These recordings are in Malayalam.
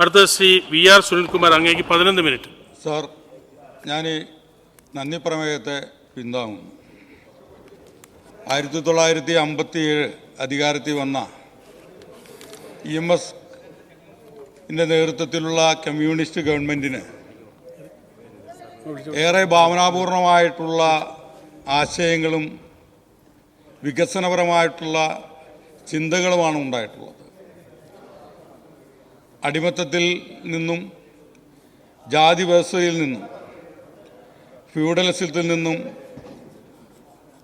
അടുത്ത ശ്രീ VR സുനിൽകുമാർ, അങ്ങേക്ക് 11 മിനിറ്റ്. സാർ, ഞാൻ നന്ദി പ്രമേയത്തെ പിന്താങ്ങുന്നു. 1957 അധികാരത്തിൽ വന്ന EMS നേതൃത്വത്തിലുള്ള കമ്മ്യൂണിസ്റ്റ് ഗവൺമെൻറ്റിന് ഏറെ ഭാവനാപൂർണമായിട്ടുള്ള ആശയങ്ങളും വികസനപരമായിട്ടുള്ള ചിന്തകളുമാണ് ഉണ്ടായിട്ടുള്ളത്. അടിമത്തത്തിൽ നിന്നും ജാതി വ്യവസ്ഥയിൽ നിന്നും ഫ്യൂഡലിസത്തിൽ നിന്നും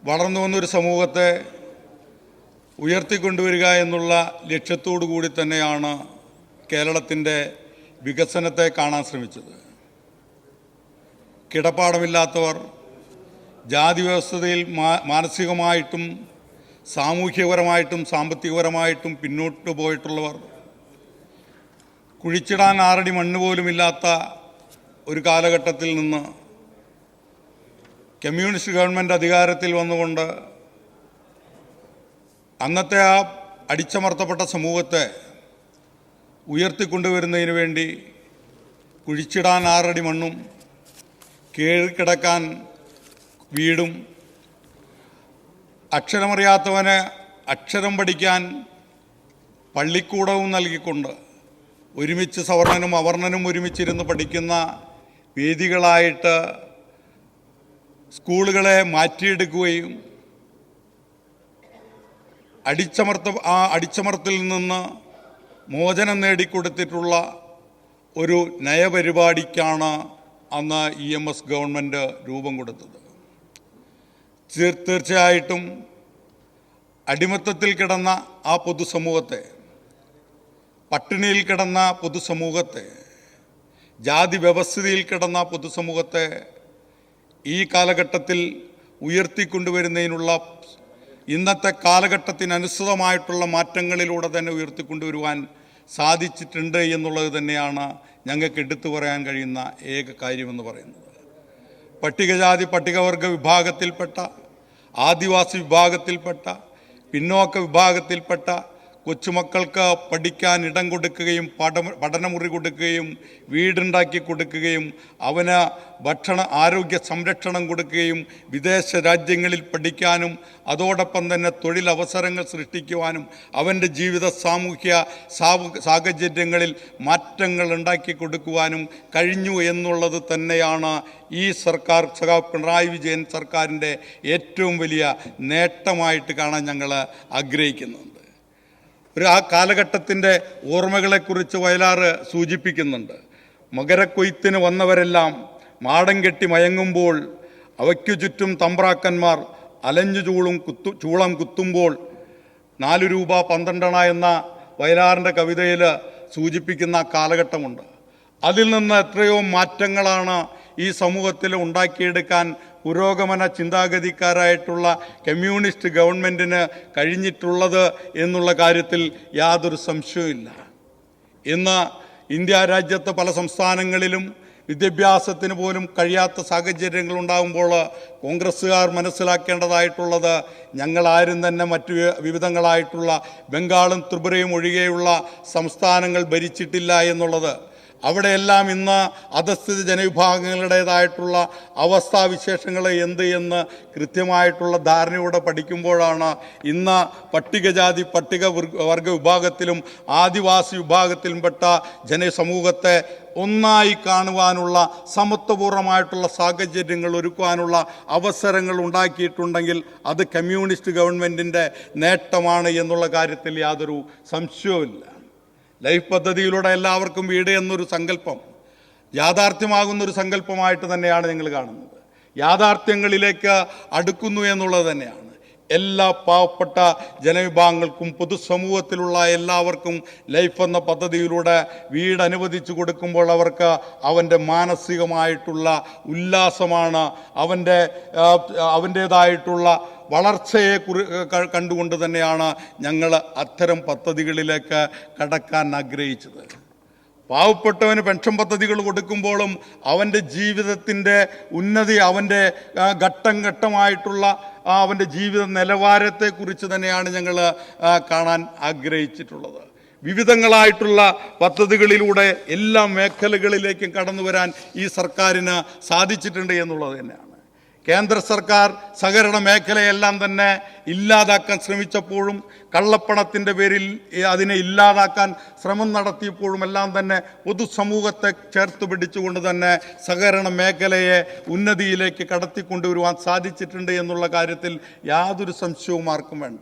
വളർന്നു വന്നൊരു സമൂഹത്തെ ഉയർത്തിക്കൊണ്ടുവരിക എന്നുള്ള ലക്ഷ്യത്തോടു കൂടി തന്നെയാണ് കേരളത്തിൻ്റെ വികസനത്തെ കാണാൻ ശ്രമിച്ചത്. കിടപ്പാടമില്ലാത്തവർ, ജാതി വ്യവസ്ഥയിൽ മാനസികമായിട്ടും സാമൂഹ്യപരമായിട്ടും സാമ്പത്തികപരമായിട്ടും പിന്നോട്ട് പോയിട്ടുള്ളവർ, കുഴിച്ചിടാൻ 6 അടി മണ്ണ് പോലുമില്ലാത്ത ഒരു കാലഘട്ടത്തിൽ നിന്ന് കമ്മ്യൂണിസ്റ്റ് ഗവൺമെൻറ് അധികാരത്തിൽ വന്നുകൊണ്ട് അന്നത്തെ ആ അടിച്ചമർത്തപ്പെട്ട സമൂഹത്തെ ഉയർത്തിക്കൊണ്ടുവരുന്നതിന് വേണ്ടി കുഴിച്ചിടാൻ 6 അടി മണ്ണും കീഴ്ക്കിടക്കാൻ വീടും, അക്ഷരമറിയാത്തവന് അക്ഷരം പഠിക്കാൻ പള്ളിക്കൂടവും നൽകിക്കൊണ്ട് ഒരുമിച്ച് സവർണനും അവർണനും ഒരുമിച്ചിരുന്ന് പഠിക്കുന്ന വേദികളായിട്ട് സ്കൂളുകളെ മാറ്റിയെടുക്കുകയും അടിച്ചമർത്തിൽ നിന്ന് മോചനം നേടിക്കൊടുത്തിട്ടുള്ള ഒരു നയപരിപാടിക്കാണ് അന്ന് EMS ഗവൺമെൻറ് രൂപം കൊടുത്തത്. തീർച്ചയായിട്ടും അടിമത്തത്തിൽ കിടന്ന ആ പൊതുസമൂഹത്തെ, പട്ടിണിയിൽ കിടന്ന പൊതുസമൂഹത്തെ, ജാതി വ്യവസ്ഥയിൽ കിടന്ന പൊതുസമൂഹത്തെ ഈ കാലഘട്ടത്തിൽ ഉയർത്തിക്കൊണ്ടുവരുന്നതിനുള്ള, ഇന്നത്തെ കാലഘട്ടത്തിനനുസൃതമായിട്ടുള്ള മാറ്റങ്ങളിലൂടെ തന്നെ ഉയർത്തിക്കൊണ്ടുവരുവാൻ സാധിച്ചിട്ടുണ്ട് എന്നുള്ളത് തന്നെയാണ് ഞങ്ങൾക്ക് എടുത്തു പറയാൻ കഴിയുന്ന ഏക കാര്യമെന്ന് പറയുന്നത്. പട്ടികജാതി പട്ടികവർഗ വിഭാഗത്തിൽപ്പെട്ട, ആദിവാസി വിഭാഗത്തിൽപ്പെട്ട, പിന്നോക്ക വിഭാഗത്തിൽപ്പെട്ട കൊച്ചുമക്കൾക്ക് പഠിക്കാൻ ഇടം കൊടുക്കുകയും പഠനമുറി കൊടുക്കുകയും വീടുണ്ടാക്കി കൊടുക്കുകയും അവന് ആരോഗ്യ സംരക്ഷണം കൊടുക്കുകയും വിദേശ രാജ്യങ്ങളിൽ പഠിക്കാനും അതോടൊപ്പം തന്നെ തൊഴിലവസരങ്ങൾ സൃഷ്ടിക്കുവാനും അവൻ്റെ ജീവിത സാമൂഹ്യ സാഹചര്യങ്ങളിൽ മാറ്റങ്ങൾ ഉണ്ടാക്കി കൊടുക്കുവാനും കഴിഞ്ഞു എന്നുള്ളത് തന്നെയാണ് ഈ സർക്കാർ, പിണറായി വിജയൻ സർക്കാരിൻ്റെ ഏറ്റവും വലിയ നേട്ടമായിട്ട് കാണാൻ ഞങ്ങൾ ആഗ്രഹിക്കുന്നുണ്ട്. ആ കാലഘട്ടത്തിൻ്റെ ഓർമ്മകളെക്കുറിച്ച് വയലാർ സൂചിപ്പിക്കുന്നുണ്ട്. മകരക്കൊയ്ത്തിന് വന്നവരെല്ലാം മാടം കെട്ടി മയങ്ങുമ്പോൾ അവയ്ക്കു ചുറ്റും തമ്പ്രാക്കന്മാർ അലഞ്ഞു ചൂളം കുത്തുമ്പോൾ 4 രൂപ 12 അണ എന്ന വയലാറിൻ്റെ കവിതയിൽ സൂചിപ്പിക്കുന്ന കാലഘട്ടമുണ്ട്. അതിൽ നിന്ന് എത്രയോ മാറ്റങ്ങളാണ് ഈ സമൂഹത്തിൽ ഉണ്ടാക്കിയെടുക്കാൻ പുരോഗമന ചിന്താഗതിക്കാരായിട്ടുള്ള കമ്മ്യൂണിസ്റ്റ് ഗവൺമെൻറ്റിന് കഴിഞ്ഞിട്ടുള്ളത് എന്നുള്ള കാര്യത്തിൽ യാതൊരു സംശയവുമില്ല. ഇന്ന് ഇന്ത്യ രാജ്യത്ത് പല സംസ്ഥാനങ്ങളിലും വിദ്യാഭ്യാസത്തിന് പോലും കഴിയാത്ത സാഹചര്യങ്ങൾ ഉണ്ടാകുമ്പോൾ കോൺഗ്രസ്സുകാർ മനസ്സിലാക്കേണ്ടതായിട്ടുള്ളത്, ഞങ്ങളാരും തന്നെ മറ്റു വിവിധങ്ങളായിട്ടുള്ള ബംഗാളും ത്രിപുരയും ഒഴികെയുള്ള സംസ്ഥാനങ്ങൾ ഭരിച്ചിട്ടില്ല എന്നുള്ളത്. അവിടെയെല്ലാം ഇന്ന് അധസ്ഥിത ജനവിഭാഗങ്ങളുടേതായിട്ടുള്ള അവസ്ഥാവിശേഷങ്ങൾ എന്ത് എന്ന് കൃത്യമായിട്ടുള്ള ധാരണയോടെ പഠിക്കുമ്പോഴാണ് ഇന്ന് പട്ടികജാതി വർഗ വിഭാഗത്തിലും ആദിവാസി വിഭാഗത്തിലുംപ്പെട്ട ജനസമൂഹത്തെ ഒന്നായി കാണുവാനുള്ള സമത്വപൂർണ്ണമായിട്ടുള്ള സാഹചര്യങ്ങൾ ഒരുക്കുവാനുള്ള അവസരങ്ങൾ ഉണ്ടാക്കിയിട്ടുണ്ടെങ്കിൽ അത് കമ്മ്യൂണിസ്റ്റ് ഗവൺമെൻറ്റിൻ്റെ നേട്ടമാണ് എന്നുള്ള കാര്യത്തിൽ യാതൊരു സംശയവുമില്ല. ലൈഫ് പദ്ധതിയിലൂടെ എല്ലാവർക്കും വീട് എന്നൊരു സങ്കല്പം യാഥാർത്ഥ്യമാകുന്നൊരു സങ്കല്പമായിട്ട് തന്നെയാണ് ഞങ്ങൾ കാണുന്നത്. യാഥാർത്ഥ്യങ്ങളിലേക്ക് അടുക്കുന്നു എന്നുള്ളത് തന്നെയാണ്. എല്ലാ പാവപ്പെട്ട ജനവിഭാഗങ്ങൾക്കും പൊതുസമൂഹത്തിലുള്ള എല്ലാവർക്കും ലൈഫ് എന്ന പദ്ധതിയിലൂടെ വീട് അനുവദിച്ചു കൊടുക്കുമ്പോൾ അവർക്ക് അവൻ്റെ മാനസികമായിട്ടുള്ള ഉല്ലാസമാണ്, അവൻ്റേതായിട്ടുള്ള വളർച്ചയെ കണ്ടുകൊണ്ട് തന്നെയാണ് ഞങ്ങൾ അത്തരം പദ്ധതികളിലേക്ക് കടക്കാൻ ആഗ്രഹിച്ചത്. പാവപ്പെട്ടവന് പെൻഷൻ പദ്ധതികൾ കൊടുക്കുമ്പോഴും അവൻ്റെ ജീവിതത്തിൻ്റെ ഉന്നതി, അവൻ്റെ ഘട്ടം ഘട്ടമായിട്ടുള്ള അവൻ്റെ ജീവിത നിലവാരത്തെക്കുറിച്ച് തന്നെയാണ് ഞങ്ങൾ കാണാൻ ആഗ്രഹിച്ചിട്ടുള്ളത്. വിവിധങ്ങളായിട്ടുള്ള പദ്ധതികളിലൂടെ എല്ലാ മേഖലകളിലേക്കും കടന്നു വരാൻ ഈ സർക്കാരിന് സാധിച്ചിട്ടുണ്ട് എന്നുള്ളത് തന്നെയാണ്. കേന്ദ്ര സർക്കാർ സഹകരണ മേഖലയെല്ലാം തന്നെ ഇല്ലാതാക്കാൻ ശ്രമിച്ചപ്പോഴും കള്ളപ്പണത്തിൻ്റെ പേരിൽ അതിനെ ഇല്ലാതാക്കാൻ ശ്രമം നടത്തിയപ്പോഴും എല്ലാം തന്നെ പൊതുസമൂഹത്തെ ചേർത്ത് പിടിച്ചുകൊണ്ട് തന്നെ സഹകരണ മേഖലയെ ഉന്നതിയിലേക്ക് കടത്തിക്കൊണ്ടുവരുവാൻ സാധിച്ചിട്ടുണ്ട് എന്നുള്ള കാര്യത്തിൽ യാതൊരു സംശയവും ആർക്കും വേണ്ട.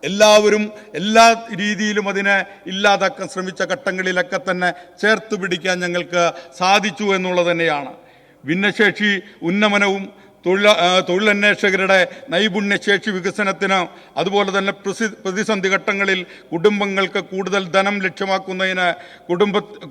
എല്ലാവരും എല്ലാ രീതിയിലും അതിനെ ഇല്ലാതാക്കാൻ ശ്രമിച്ച ഘട്ടങ്ങളിലൊക്കെ തന്നെ ചേർത്ത് പിടിക്കാൻ ഞങ്ങൾക്ക് സാധിച്ചു എന്നുള്ളത് തന്നെയാണ്. ഭിന്നശേഷി ഉന്നമനവും തൊഴിലന്വേഷകരുടെ നൈപുണ്യശേഷി വികസനത്തിന്, അതുപോലെ തന്നെ പ്രതിസന്ധി ഘട്ടങ്ങളിൽ കുടുംബങ്ങൾക്ക് കൂടുതൽ ധനം ലക്ഷ്യമാക്കുന്നതിന്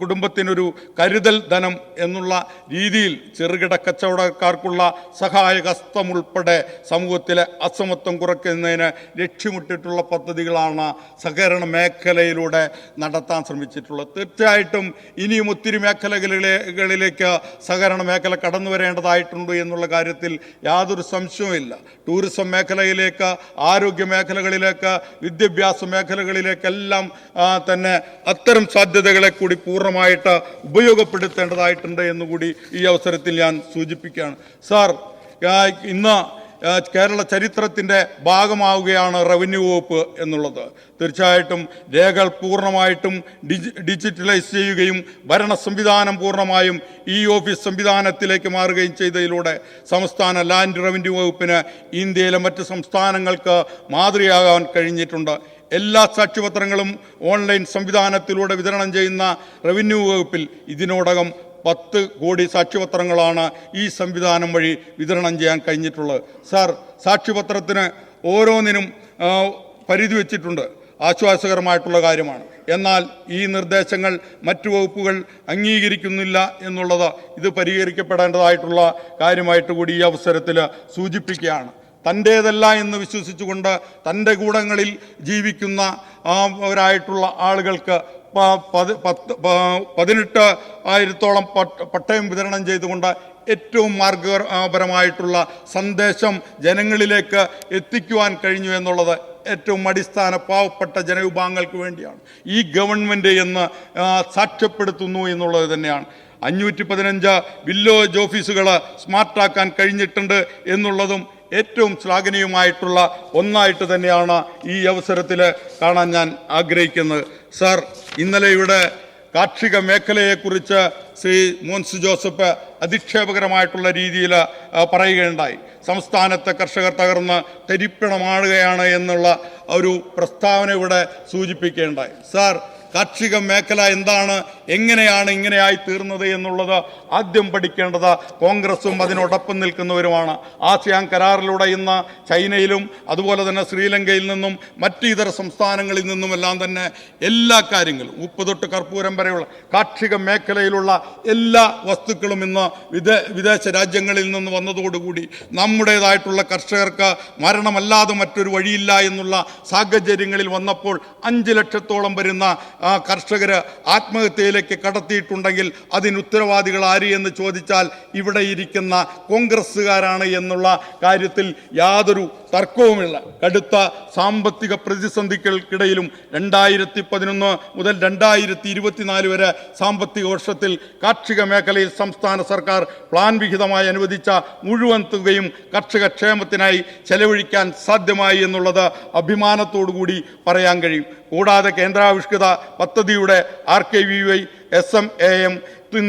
കുടുംബത്തിനൊരു കരുതൽ ധനം എന്നുള്ള രീതിയിൽ ചെറുകിട കച്ചവടക്കാർക്കുള്ള സഹായഹസ്തം ഉൾപ്പെടെ സമൂഹത്തിലെ അസമത്വം കുറയ്ക്കുന്നതിന് ലക്ഷ്യമിട്ടിട്ടുള്ള പദ്ധതികളാണ് സഹകരണ മേഖലയിലൂടെ നടത്താൻ ശ്രമിച്ചിട്ടുള്ളത്. തീർച്ചയായിട്ടും ഇനിയും ഒത്തിരി മേഖലകളിലേക്ക് സഹകരണ മേഖല കടന്നു വരേണ്ടതായിട്ടുണ്ട് എന്നുള്ള കാര്യത്തിൽ യാതൊരു സംശയവുമില്ല. ടൂറിസം മേഖലയിലേക്ക്, ആരോഗ്യ മേഖലകളിലേക്ക്, വിദ്യാഭ്യാസ മേഖലകളിലേക്കെല്ലാം തന്നെ അത്തരം സാധ്യതകളെ കൂടി പൂർണ്ണമായിട്ട് ഉപയോഗപ്പെടുത്തേണ്ടതായിട്ടുണ്ട് എന്നുകൂടി ഈ അവസരത്തിൽ ഞാൻ സൂചിപ്പിക്കുകയാണ്. സാർ, ഇന്ന് കേരള ചരിത്രത്തിൻ്റെ ഭാഗമാവുകയാണ് റവന്യൂ വകുപ്പ് എന്നുള്ളത്. തീർച്ചയായിട്ടും രേഖകൾ പൂർണ്ണമായിട്ടും ഡിജിറ്റലൈസ് ചെയ്യുകയും ഭരണ സംവിധാനം പൂർണ്ണമായും ഈ ഓഫീസ് സംവിധാനത്തിലേക്ക് മാറുകയും ചെയ്തതിലൂടെ സംസ്ഥാന ലാൻഡ് റവന്യൂ വകുപ്പിന് ഇന്ത്യയിലെ മറ്റ് സംസ്ഥാനങ്ങൾക്ക് മാതൃകയാകാൻ കഴിഞ്ഞിട്ടുണ്ട്. എല്ലാ സാക്ഷ്യപത്രങ്ങളും ഓൺലൈൻ സംവിധാനത്തിലൂടെ വിതരണം ചെയ്യുന്ന റവന്യൂ വകുപ്പിൽ ഇതിനോടകം 10 കോടി സാക്ഷ്യപത്രങ്ങളാണ് ഈ സംവിധാനം വഴി വിതരണം ചെയ്യാൻ കഴിഞ്ഞിട്ടുള്ളത്. സാർ, സാക്ഷ്യപത്രത്തിന് ഓരോന്നിനും പരിധി വെച്ചിട്ടുണ്ട്. ആശ്വാസകരമായിട്ടുള്ള കാര്യമാണ്. എന്നാൽ ഈ നിർദ്ദേശങ്ങൾ മറ്റു വകുപ്പുകൾ അംഗീകരിക്കുന്നില്ല എന്നുള്ളത് ഇത് പരിഹരിക്കപ്പെടേണ്ടതായിട്ടുള്ള കാര്യമായിട്ട് കൂടി ഈ അവസരത്തിൽ സൂചിപ്പിക്കുകയാണ്. തൻ്റേതല്ല എന്ന് വിശ്വസിച്ചുകൊണ്ട് തൻ്റെ കൂടങ്ങളിൽ ജീവിക്കുന്ന അവരായിട്ടുള്ള ആളുകൾക്ക് 18,000-ഓളം പട്ടയം വിതരണം ചെയ്തുകൊണ്ട് ഏറ്റവും മാർഗപരമായിട്ടുള്ള സന്ദേശം ജനങ്ങളിലേക്ക് എത്തിക്കുവാൻ കഴിഞ്ഞു എന്നുള്ളത് ഏറ്റവും അടിസ്ഥാന പാവപ്പെട്ട ജനവിഭാഗങ്ങൾക്ക് വേണ്ടിയാണ് ഈ ഗവൺമെൻറ് എന്ന് സാക്ഷ്യപ്പെടുത്തുന്നു എന്നുള്ളത് തന്നെയാണ്. 515 വില്ലേജ് ഓഫീസുകൾ സ്മാർട്ടാക്കാൻ കഴിഞ്ഞിട്ടുണ്ട് എന്നുള്ളതും ഏറ്റവും ശ്ലാഘനീയമായിട്ടുള്ള ഒന്നായിട്ട് തന്നെയാണ് ഈ അവസരത്തിൽ കാണാൻ ഞാൻ ആഗ്രഹിക്കുന്നത്. സാർ, ഇന്നലെ ഇവിടെ കാർഷിക മേഖലയെക്കുറിച്ച് ശ്രീ മോൻസ് ജോസഫ് അധിക്ഷേപകരമായിട്ടുള്ള രീതിയിൽ പറയുകയുണ്ടായി. സംസ്ഥാനത്തെ കർഷകർ തകർന്ന് തരിപ്പണമാടുകയാണ് എന്നുള്ള ഒരു പ്രസ്താവന ഇവിടെ സൂചിപ്പിക്കുകയുണ്ടായി. സാർ, കാർഷിക മേഖല എന്താണ്, എങ്ങനെയാണ് ഇങ്ങനെയായി തീർന്നത് എന്നുള്ളത് ആദ്യം പഠിക്കേണ്ടത് കോൺഗ്രസും അതിനോടൊപ്പം നിൽക്കുന്നവരുമാണ്. ആസിയാൻ കരാറിലൂടെ ഇന്ന് ചൈനയിലും അതുപോലെ തന്നെ ശ്രീലങ്കയിൽ നിന്നും മറ്റ് ഇതര സംസ്ഥാനങ്ങളിൽ നിന്നുമെല്ലാം തന്നെ എല്ലാ കാര്യങ്ങളും ഉപ്പ് തൊട്ട് കർപ്പൂരം വരെയുള്ള കാർഷിക മേഖലയിലുള്ള എല്ലാ വസ്തുക്കളും ഇന്ന് വിദേശ രാജ്യങ്ങളിൽ നിന്ന് വന്നതോടുകൂടി നമ്മുടേതായിട്ടുള്ള കർഷകർക്ക് മരണമല്ലാതെ മറ്റൊരു വഴിയില്ല എന്നുള്ള സാഹചര്യങ്ങളിൽ വന്നപ്പോൾ 5 ലക്ഷത്തോളം വരുന്ന കർഷകർ ആത്മഹത്യയിലേക്ക് കടത്തിയിട്ടുണ്ടെങ്കിൽ അതിന് ഉത്തരവാദികൾ ആര് എന്ന് ചോദിച്ചാൽ ഇവിടെ ഇരിക്കുന്ന കോൺഗ്രസ്സുകാരാണ് എന്നുള്ള കാര്യത്തിൽ യാതൊരു തർക്കവുമില്ല. കടുത്ത സാമ്പത്തിക പ്രതിസന്ധികൾക്കിടയിലും 2011 മുതൽ 2024 വരെ സാമ്പത്തിക വർഷത്തിൽ കാർഷിക മേഖലയിൽ സംസ്ഥാന സർക്കാർ പ്ലാൻ വിഹിതമായി അനുവദിച്ച മുഴുവൻ തുകയും കർഷക ക്ഷേമത്തിനായി ചെലവഴിക്കാൻ സാധ്യമായി എന്നുള്ളത് അഭിമാനത്തോടുകൂടി പറയാൻ കഴിയും. കൂടാതെ കേന്ദ്രാവിഷ്കൃത പദ്ധതിയുടെ RKVY SMAM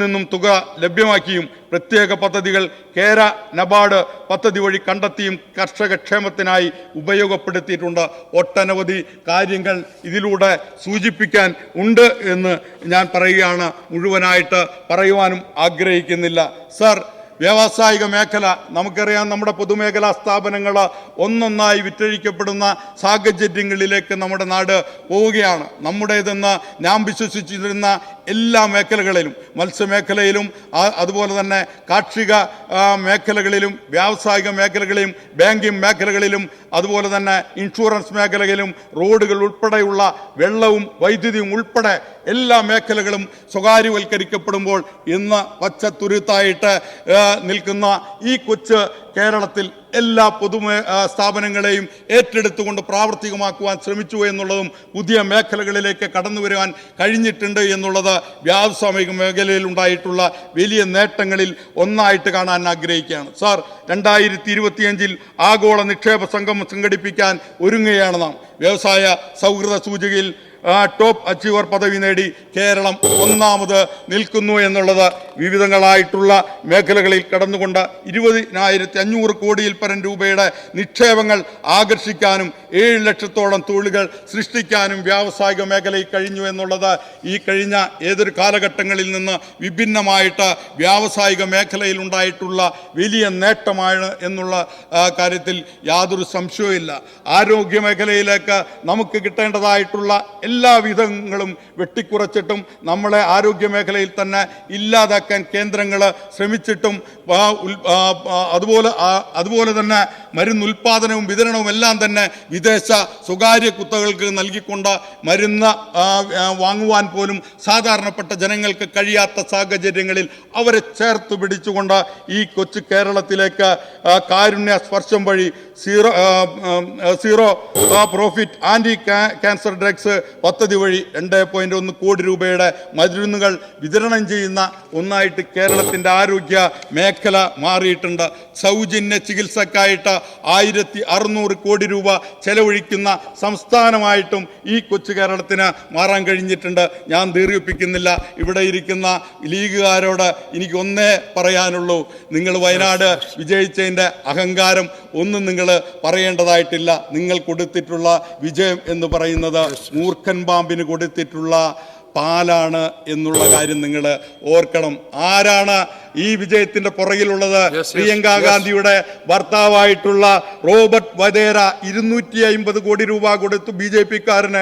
നിന്നും തുക ലഭ്യമാക്കിയും പ്രത്യേക പദ്ധതികൾ കേര നബാർഡ് പദ്ധതി വഴി കണ്ടെത്തിയും കർഷക ക്ഷേമത്തിനായി ഉപയോഗപ്പെടുത്തിയിട്ടുണ്ട്. ഒട്ടനവധി കാര്യങ്ങൾ ഇതിലൂടെ സൂചിപ്പിക്കാൻ ഉണ്ട് എന്ന് ഞാൻ പറയുകയാണ്. മുഴുവനായിട്ട് പറയുവാനും ആഗ്രഹിക്കുന്നില്ല. സാർ, വ്യാവസായിക മേഖല നമുക്കറിയാം. നമ്മുടെ പൊതുമേഖലാ സ്ഥാപനങ്ങൾ ഒന്നൊന്നായി വിറ്റഴിക്കപ്പെടുന്ന സാഹചര്യങ്ങളിലേക്ക് നമ്മുടെ നാട് പോവുകയാണ്. നമ്മുടേതെന്ന് ഞാൻ വിശ്വസിച്ചിരുന്ന എല്ലാ മേഖലകളിലും, മത്സ്യമേഖലയിലും അതുപോലെ തന്നെ കാർഷിക മേഖലകളിലും വ്യാവസായിക മേഖലകളിലും ബാങ്കിങ് മേഖലകളിലും അതുപോലെ തന്നെ ഇൻഷുറൻസ് മേഖലകളിലും റോഡുകൾ ഉൾപ്പെടെയുള്ള വെള്ളവും വൈദ്യുതിയും ഉൾപ്പെടെ എല്ലാ മേഖലകളും സ്വകാര്യവൽക്കരിക്കപ്പെടുമ്പോൾ ഇന്ന് പച്ചത്തുരുത്തായിട്ട് നിൽക്കുന്ന ഈ കൊച്ചു കേരളത്തിൽ എല്ലാ സ്ഥാപനങ്ങളെയും ഏറ്റെടുത്തുകൊണ്ട് പ്രാവർത്തികമാക്കുവാൻ ശ്രമിച്ചു എന്നുള്ളതും പുതിയ മേഖലകളിലേക്ക് കടന്നു വരുവാൻ കഴിഞ്ഞിട്ടുണ്ട് എന്നുള്ളത് വ്യാവസായിക മേഖലയിൽ ഉണ്ടായിട്ടുള്ള വലിയ നേട്ടങ്ങളിൽ ഒന്നായിട്ട് കാണാൻ ആഗ്രഹിക്കുകയാണ്. സാർ, 2025 ആഗോള നിക്ഷേപ സംഗമം സംഘടിപ്പിക്കാൻ ഒരുങ്ങുകയാണ് നാം. വ്യവസായ സൗഹൃദ സൂചികയിൽ ടോപ്പ് അച്ചീവർ പദവി നേടി കേരളം ഒന്നാമത് നിൽക്കുന്നു എന്നുള്ളത് വിവിധങ്ങളായിട്ടുള്ള മേഖലകളിൽ കടന്നുകൊണ്ട് 20,500 കോടിയിൽ പരം രൂപയുടെ നിക്ഷേപങ്ങൾ ആകർഷിക്കാനും 7 ലക്ഷത്തോളം തൊഴിലുകൾ സൃഷ്ടിക്കാനും വ്യാവസായിക മേഖലയിൽ കഴിഞ്ഞു എന്നുള്ളത് ഈ കഴിഞ്ഞ ഏതൊരു കാലഘട്ടങ്ങളിൽ നിന്ന് വിഭിന്നമായിട്ട് വ്യാവസായിക മേഖലയിൽ ഉണ്ടായിട്ടുള്ള വലിയ നേട്ടമാണ് എന്നുള്ള കാര്യത്തിൽ യാതൊരു സംശയവുമില്ല. ആരോഗ്യ മേഖലയിലേക്ക് നമുക്ക് കിട്ടേണ്ടതായിട്ടുള്ള എല്ലാ വിധങ്ങളും വെട്ടിക്കുറച്ചിട്ടും നമ്മളെ ആരോഗ്യ മേഖലയിൽ തന്നെ ഇല്ലാതാക്കാൻ കേന്ദ്രങ്ങൾ ശ്രമിച്ചിട്ടും അതുപോലെ തന്നെ മരുന്ന് ഉൽപ്പാദനവും വിതരണവും എല്ലാം തന്നെ വിദേശ സ്വകാര്യ കുത്തകൾക്ക് നൽകിക്കൊണ്ട് മരുന്ന് വാങ്ങുവാൻ പോലും സാധാരണപ്പെട്ട ജനങ്ങൾക്ക് കഴിയാത്ത സാഹചര്യങ്ങളിൽ അവരെ ചേർത്ത് പിടിച്ചുകൊണ്ട് ഈ കൊച്ചു കേരളത്തിലേക്ക് കാരുണ്യ സ്പർശം വഴി zero profit anti cancer drugs പദ്ധതി വഴി 2.1 കോടി രൂപയുടെ മരുന്നുകൾ വിതരണം ചെയ്യുന്ന ഒന്നായിട്ട് കേരളത്തിൻ്റെ ആരോഗ്യ മേഖല മാറിയിട്ടുണ്ട്. സൗജന്യ ചികിത്സക്കായിട്ട് 1600 കോടി രൂപ ചെലവഴിക്കുന്ന സംസ്ഥാനമായിട്ടും ഈ കൊച്ചു കേരളത്തിന് മാറാൻ കഴിഞ്ഞിട്ടുണ്ട്. ഞാൻ ദീർഘിപ്പിക്കുന്നില്ല. ഇവിടെ ഇരിക്കുന്ന ലീഗുകാരോട് എനിക്ക് ഒന്നേ പറയാനുള്ളൂ, നിങ്ങൾ വയനാട് വിജയിച്ചതിൻ്റെ അഹങ്കാരം ഒന്നും നിങ്ങൾ പറയേണ്ടതായിട്ടില്ല. നിങ്ങൾ കൊടുത്തിട്ടുള്ള വിജയം എന്ന് പറയുന്നത് മൂർഖൻ പാമ്പിന് കൊടുത്തിട്ടുള്ള പാലാണ് എന്നുള്ള കാര്യം നിങ്ങൾ ഓർക്കണം. ആരാണ് ഈ വിജയത്തിന്റെ പുറകിലുള്ളത്? പ്രിയങ്ക ഗാന്ധിയുടെ ഭർത്താവായിട്ടുള്ള റോബർട്ട് വധേര 250 കോടി രൂപ കൊടുത്തു BJP-കാരന്,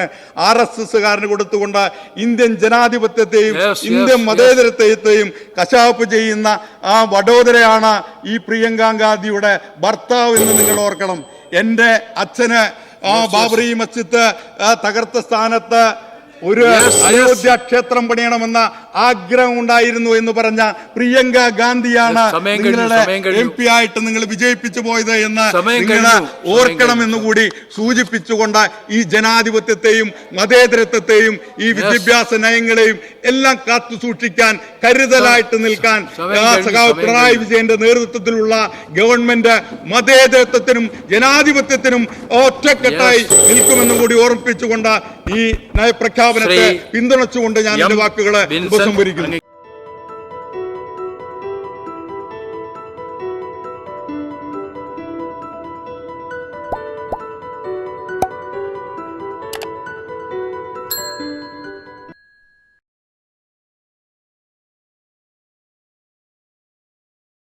RSS-കാരന് കൊടുത്തുകൊണ്ട് ഇന്ത്യൻ ജനാധിപത്യത്തെയും ഇന്ത്യൻ മതേതരത്വത്തെയും കശാപ്പ് ചെയ്യുന്ന ആ വഡോദരയാണ് ഈ പ്രിയങ്ക ഗാന്ധിയുടെ ഭർത്താവ് എന്ന് നിങ്ങൾ ഓർക്കണം. എൻ്റെ അച്ഛന് ബാബറി മസ്ജിദ് തകർത്ത സ്ഥാനത്ത് ഒരു അയോധ്യ ക്ഷേത്രം പണിയണമെന്ന ആഗ്രഹം ഉണ്ടായിരുന്നു എന്ന് പറഞ്ഞ പ്രിയങ്ക ഗാന്ധിയാണ് നിങ്ങളുടെ MP ആയിട്ട് നിങ്ങൾ വിജയിപ്പിച്ചു പോയത് എന്ന് നിങ്ങൾ ഓർക്കണമെന്ന് കൂടി സൂചിപ്പിച്ചുകൊണ്ട് ഈ ജനാധിപത്യത്തെയും മതേതരത്വത്തെയും ഈ വിദ്യാഭ്യാസ നയങ്ങളെയും എല്ലാം കാത്തു സൂക്ഷിക്കാൻ കരുതലായിട്ട് നിൽക്കാൻ സഖാവ് പിണറായി വിജയന്റെ നേതൃത്വത്തിലുള്ള ഗവൺമെന്റ് മതേതരത്വത്തിനും ജനാധിപത്യത്തിനും ഒറ്റക്കെട്ടായി നിൽക്കുമെന്നും കൂടി ഓർമ്മിപ്പിച്ചുകൊണ്ട് ഈ നയപ്രഖ്യാപനത്തെ പിന്തുണച്ചുകൊണ്ട് ഞാൻ എന്റെ വാക്കുകളെ ഉപസംഹരിക്കുന്നു.